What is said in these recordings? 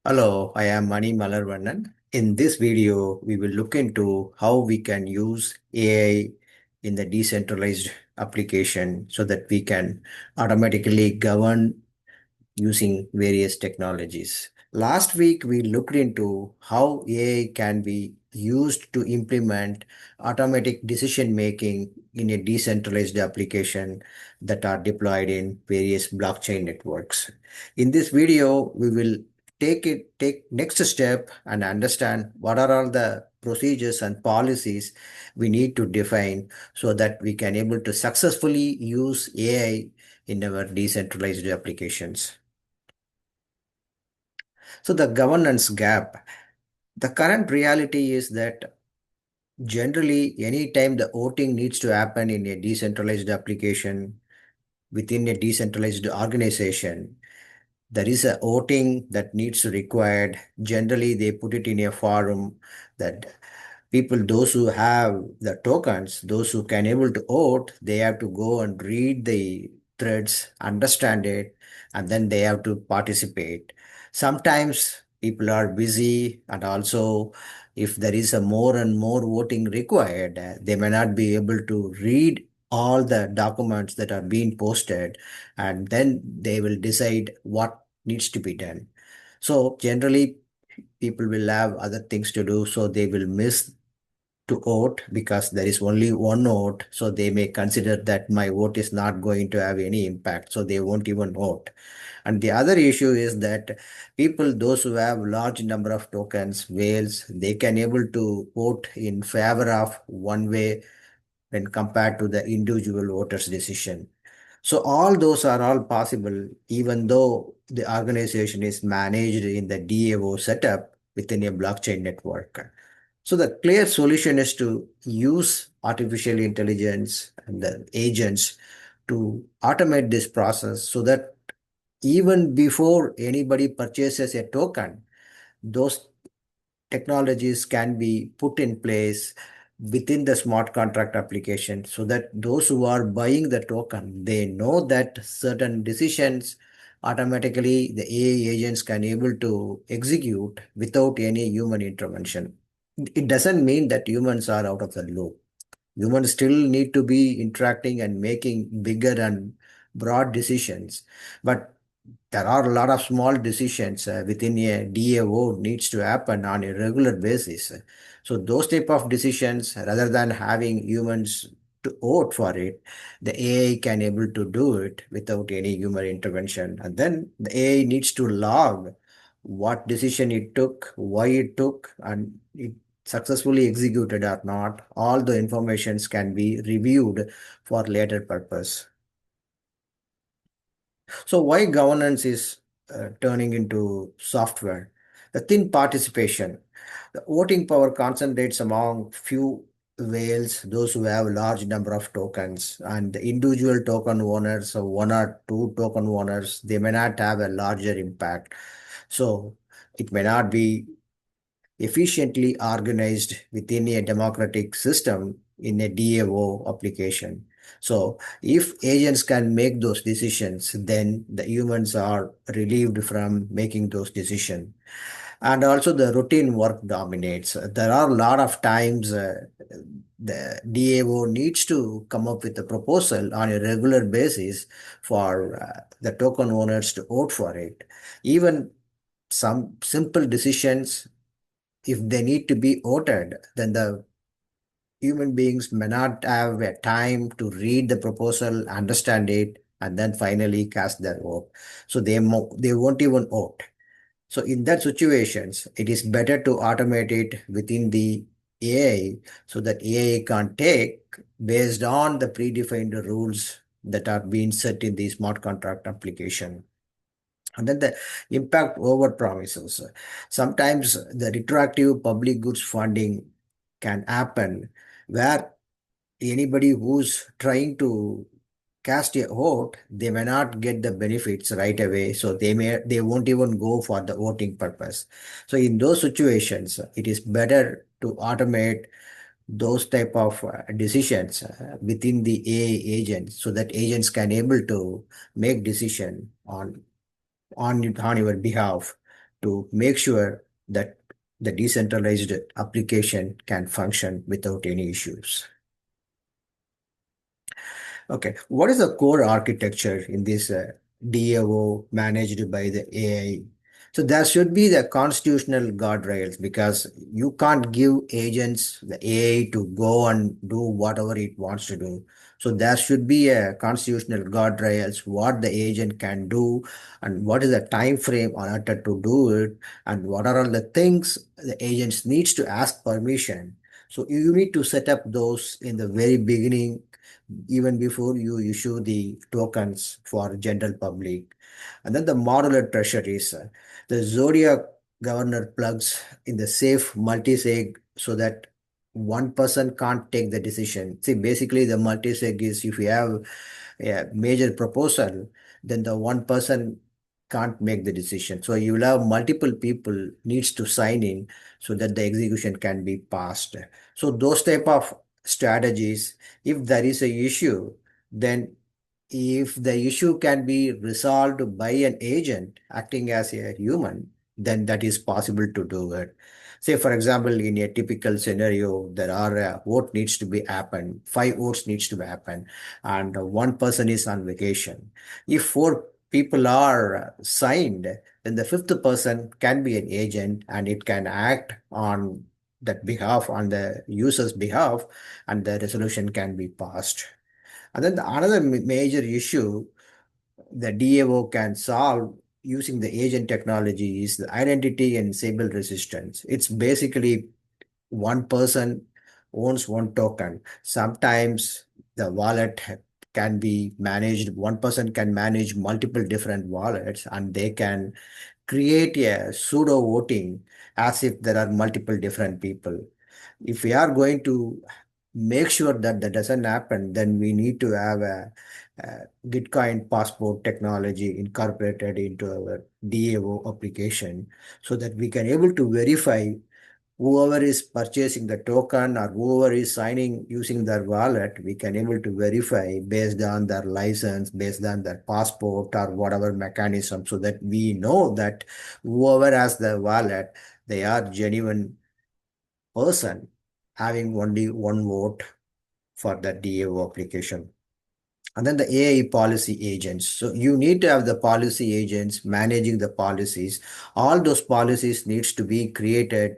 Hello, I am Mani Malarvanan. In this video, we will look into how we can use AI in the decentralized application so that we can automatically govern using various technologies. Last week, we looked into how AI can be used to implement automatic decision making in a decentralized application that are deployed in various blockchain networks. In this video, we will take next step and understand what are all the procedures and policies we need to define so that we can able to successfully use AI in our decentralized applications. So the governance gap. The current reality is that generally anytime the voting needs to happen in a decentralized application within a decentralized organization, there is a voting that needs to required. Generally, they put it in a forum that people, those who have the tokens, those who can able to vote, they have to go and read the threads, understand it, and then they have to participate. Sometimes people are busy, and also if there is a more and more voting required, they may not be able to read all the documents that are being posted, and then they will decide what needs to be done. So generally, people will have other things to do, so they will miss to vote because there is only one vote. So they may consider that my vote is not going to have any impact, so they won't even vote. And the other issue is that people, those who have large number of tokens, whales, they can able to vote in favor of one way when compared to the individual voter's decision. So all those are all possible even though the organization is managed in the DAO setup within a blockchain network. So the clear solution is to use artificial intelligence and the agents to automate this process so that even before anybody purchases a token, those technologies can be put in place within the smart contract application so that those who are buying the token, they know that certain decisions automatically the AI agents can able to execute without any human intervention. It doesn't mean that humans are out of the loop. Humans still need to be interacting and making bigger and broad decisions. But there are a lot of small decisions within a DAO needs to happen on a regular basis. So those type of decisions, rather than having humans to vote for it, the AI can able to do it without any human intervention. And then the AI needs to log what decision it took, why it took, and it successfully executed or not. All the informations can be reviewed for later purpose. So why governance is turning into software? The thin participation. The voting power concentrates among few whales, those who have large number of tokens, and the individual token owners, so one or two token owners, they may not have a larger impact. So it may not be efficiently organized within a democratic system in a DAO application. So if agents can make those decisions, then the humans are relieved from making those decisions. And also the routine work dominates. There are a lot of times the DAO needs to come up with a proposal on a regular basis for the token owners to vote for it. Even some simple decisions, if they need to be voted, then the human beings may not have a time to read the proposal, understand it, and then finally cast their vote. So they won't even vote. So in that situations, it is better to automate it within the AI so that AI can take based on the predefined rules that are being set in the smart contract application. And then the impact over promises. Sometimes the retroactive public goods funding can happen where anybody who's trying to cast a vote, they may not get the benefits right away. So they won't even go for the voting purpose. So in those situations, it is better to automate those type of decisions within the AI agents so that agents can able to make decision on your behalf to make sure that the decentralized application can function without any issues. Okay, what is the core architecture in this DAO managed by the AI? So there should be the constitutional guardrails because you can't give agents the AI to go and do whatever it wants to do. So there should be a constitutional guardrails what the agent can do and what is the time frame on order to do it and what are all the things the agents needs to ask permission. So you need to set up those in the very beginning even before you issue the tokens for general public. And then the modular treasuries, the Zodiac governor plugs in the safe multi-sig so that one person can't take the decision. See, basically the multi-sig is if you have a major proposal, then the one person can't make the decision. So you will have multiple people needs to sign in so that the execution can be passed. So those type of strategies, if there is a issue, then if the issue can be resolved by an agent acting as a human, then that is possible to do it. Say, for example, in a typical scenario, there are vote needs to be happen, five votes needs to be happen, and one person is on vacation. If four people are signed, then the fifth person can be an agent and it can act on that behalf, on the user's behalf, and the resolution can be passed. And then another major issue the DAO can solve using the agent technology is the identity and Sable resistance. It's basically one person owns one token. Sometimes the wallet can be managed, one person can manage multiple different wallets and they can create a pseudo voting as if there are multiple different people. If we are going to make sure that that doesn't happen, then we need to have a Gitcoin passport technology incorporated into our DAO application so that we can able to verify whoever is purchasing the token or whoever is signing using their wallet, we can able to verify based on their license, based on their passport or whatever mechanism so that we know that whoever has the wallet, they are genuine person having only one vote for the DAO application. And then the AI policy agents. So you need to have the policy agents managing the policies. All those policies needs to be created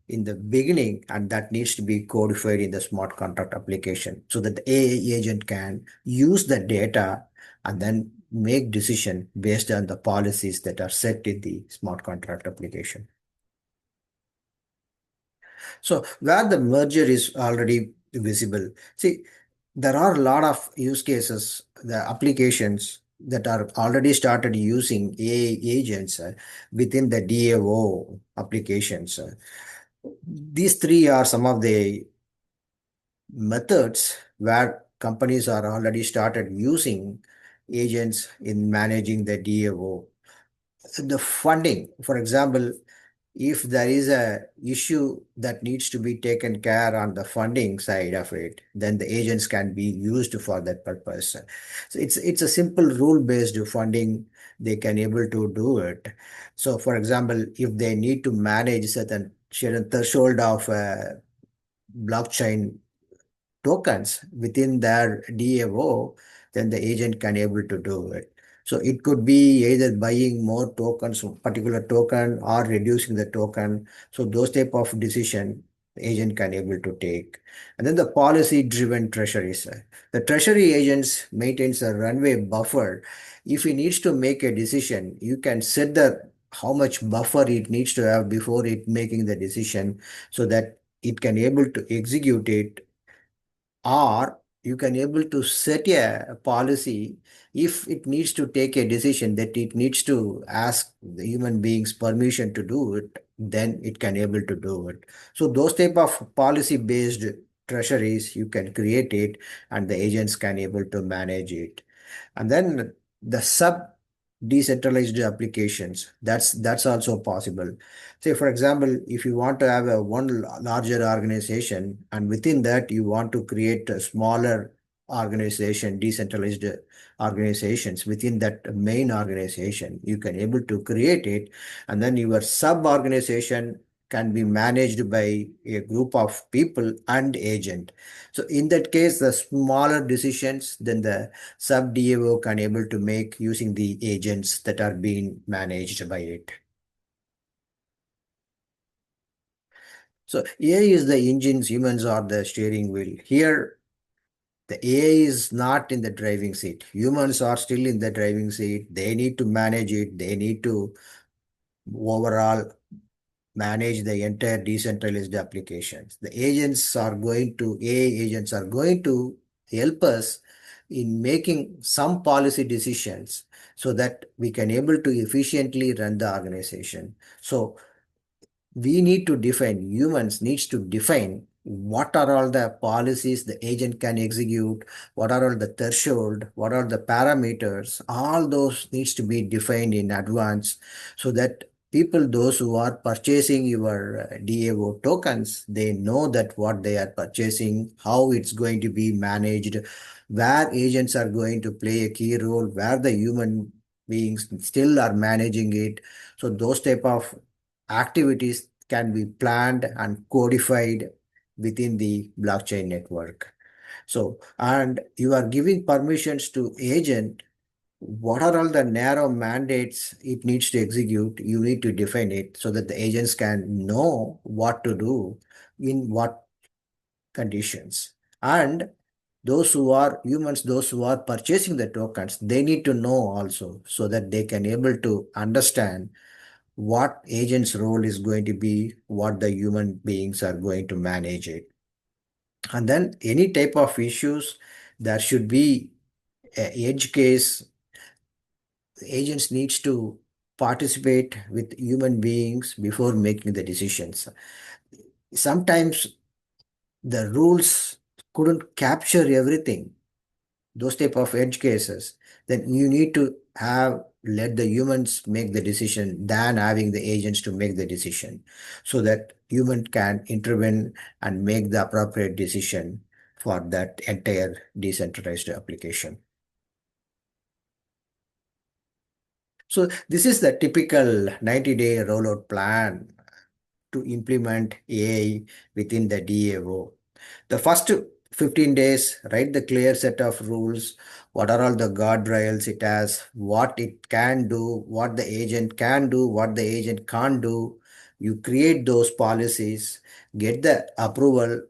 in the beginning and that needs to be codified in the smart contract application so that the AI agent can use the data and then make decision based on the policies that are set in the smart contract application. So where the merger is already visible, see, there are a lot of use cases, the applications that are already started using AI agents within the DAO applications. These three are some of the methods where companies are already started using agents in managing the DAO. The funding, for example, if there is a issue that needs to be taken care on the funding side of it, then the agents can be used for that purpose. So it's a simple rule-based funding. They can able to do it. So, for example, if they need to manage certain threshold of blockchain tokens within their DAO, then the agent can able to do it. So it could be either buying more tokens, particular token, or reducing the token. So those type of decision the agent can able to take. And then the policy-driven treasuries. The treasury agents maintains a runway buffer. If he needs to make a decision, you can set the how much buffer it needs to have before it making the decision so that it can able to execute it or you can able to set a policy if it needs to take a decision that it needs to ask the human beings permission to do it, then it can able to do it. So those type of policy based treasuries you can create it and the agents can able to manage it. And then the sub decentralized applications, that's also possible. Say, for example, if you want to have a one larger organization and within that you want to create a smaller organization, decentralized organizations within that main organization. You can able to create it, and then your sub-organization can be managed by a group of people and agent. So in that case, the smaller decisions then the sub DAO can able to make using the agents that are being managed by it. So AI is the engines, humans are the steering wheel. Here, the AI is not in the driving seat. Humans are still in the driving seat. They need to manage it. They need to overall manage the entire decentralized applications. The agents are going to, AI agents are going to help us in making some policy decisions so that we can able to efficiently run the organization. So we need to define, humans needs to define what are all the policies the agent can execute, what are all the threshold, what are the parameters, all those needs to be defined in advance so that people, those who are purchasing your DAO tokens, they know that what they are purchasing, how it's going to be managed, where agents are going to play a key role, where the human beings still are managing it. So those type of activities can be planned and codified within the blockchain network. So, and you are giving permissions to agent. What are all the narrow mandates it needs to execute? You need to define it so that the agents can know what to do in what conditions. And those who are humans, those who are purchasing the tokens, they need to know also so that they can able to understand what agent's role is going to be, what the human beings are going to manage it. And then any type of issues, there should be a edge case. Agents needs to participate with human beings before making the decisions. Sometimes the rules couldn't capture everything, those type of edge cases, then you need to have let the humans make the decision than having the agents to make the decision so that human can intervene and make the appropriate decision for that entire decentralized application. So this is the typical 90-day rollout plan to implement AI within the DAO. The first 15 days, write the clear set of rules. What are all the guardrails it has, what it can do, what the agent can do, what the agent can't do. You create those policies, get the approval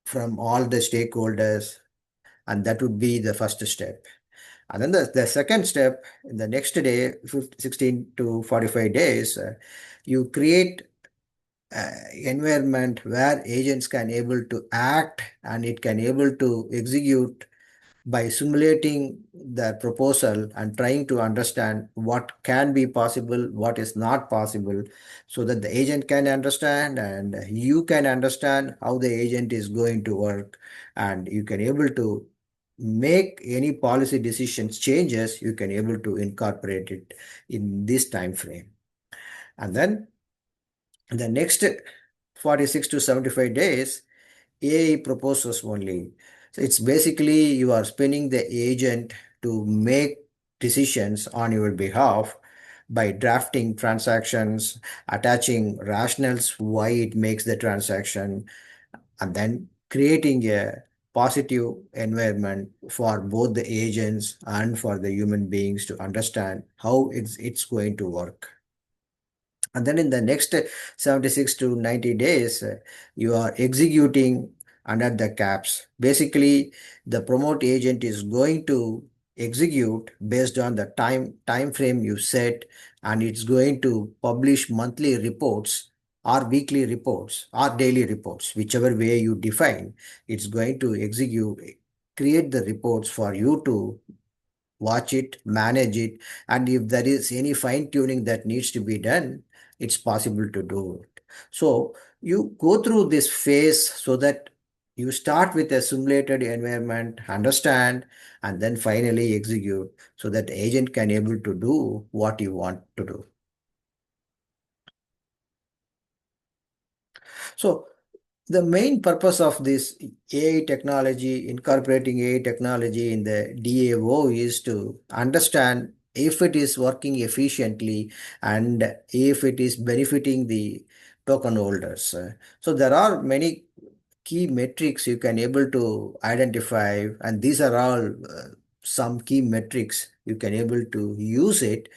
from all the stakeholders, and that would be the first step. And then the second step, in the next day, 16 to 45 days, you create environment where agents can able to act and it can able to execute by simulating the proposal and trying to understand what can be possible, what is not possible, so that the agent can understand and you can understand how the agent is going to work, and you can able to make any policy decisions changes, you can able to incorporate it in this time frame. And then the next 46 to 75 days, AI proposes only. So it's basically you are spinning the agent to make decisions on your behalf by drafting transactions, attaching rationales why it makes the transaction, and then creating a positive environment for both the agents and for the human beings to understand how it's going to work. And then in the next 76 to 90 days, you are executing under the caps. Basically, the promote agent is going to execute based on the time frame you set, and it's going to publish monthly reports or weekly reports or daily reports, whichever way you define. It's going to execute, create the reports for you to watch it, manage it, and if there is any fine tuning that needs to be done, it's possible to do it. So you go through this phase so that you start with a simulated environment, understand, and then finally execute so that the agent can able to do what you want to do. So The main purpose of this AI technology, incorporating AI technology in the DAO, is to understand if it is working efficiently and if it is benefiting the token holders. So there are many key metrics you can able to identify, and these are all some key metrics you can able to use it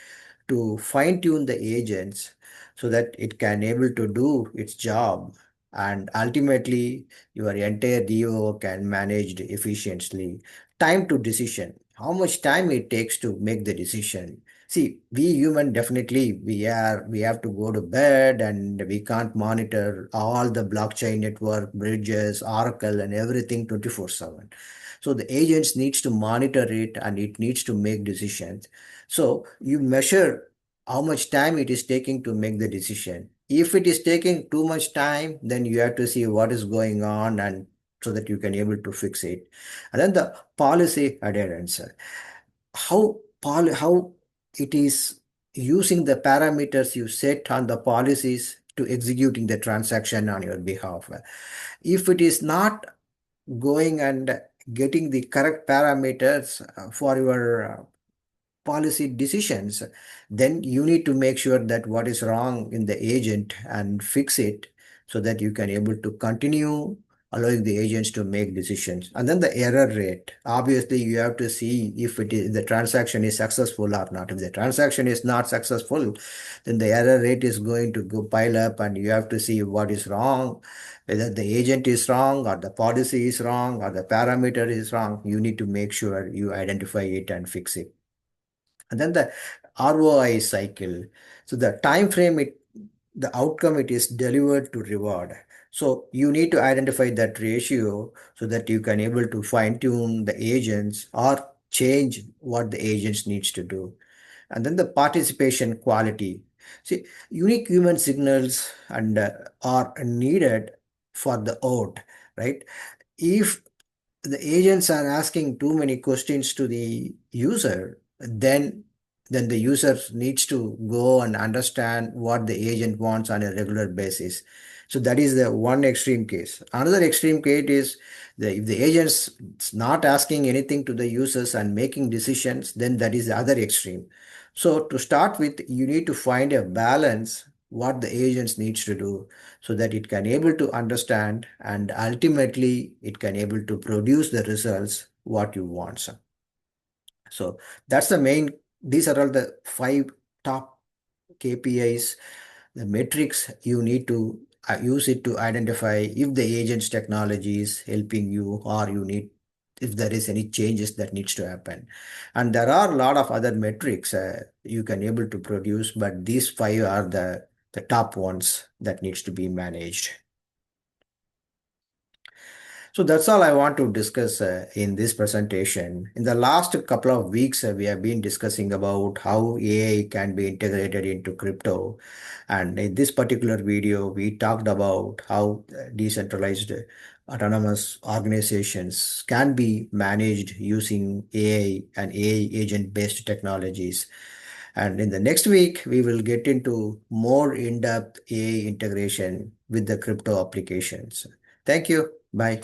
to fine tune the agents so that it can able to do its job, and ultimately your entire DO can managed efficiently. Time to decision, how much time it takes to make the decision. See, we human definitely we have to go to bed and we can't monitor all the blockchain network, bridges, Oracle and everything 24/7. So the agents needs to monitor it and it needs to make decisions. So you measure how much time it is taking to make the decision. If it is taking too much time, then you have to see what is going on and so that you can able to fix it. And then the policy adherence, how it is using the parameters you set on the policies to executing the transaction on your behalf. If it is not going and getting the correct parameters for your policy decisions, then you need to make sure that what is wrong in the agent and fix it so that you can able to continue allowing the agents to make decisions. And then the error rate. Obviously, you have to see if it is the transaction is successful or not. If the transaction is not successful, then the error rate is going to go pile up and you have to see what is wrong, whether the agent is wrong or the policy is wrong or the parameter is wrong. You need to make sure you identify it and fix it. And then the ROI cycle. So the time frame the outcome it is delivered to reward. So you need to identify that ratio so that you can able to fine tune the agents or change what the agents needs to do. And then the participation quality. See, unique human signals and are needed for the out, right? If the agents are asking too many questions to the user, then the user needs to go and understand what the agent wants on a regular basis. So that is the one extreme case. Another extreme case is if the agents not asking anything to the users and making decisions, then that is the other extreme. So to start with, you need to find a balance what the agents needs to do so that it can able to understand and ultimately it can able to produce the results what you want. So that's the main, these are all the five top KPIs, the metrics you need to use it to identify if the agent's technology is helping you or you need if there is any changes that needs to happen. And there are a lot of other metrics you can able to produce, but these five are the top ones that needs to be managed. So that's all I want to discuss in this presentation. In the last couple of weeks, we have been discussing about how AI can be integrated into crypto. And in this particular video, we talked about how decentralized autonomous organizations can be managed using AI and AI agent-based technologies. And in the next week, we will get into more in-depth AI integration with the crypto applications. Thank you. Bye.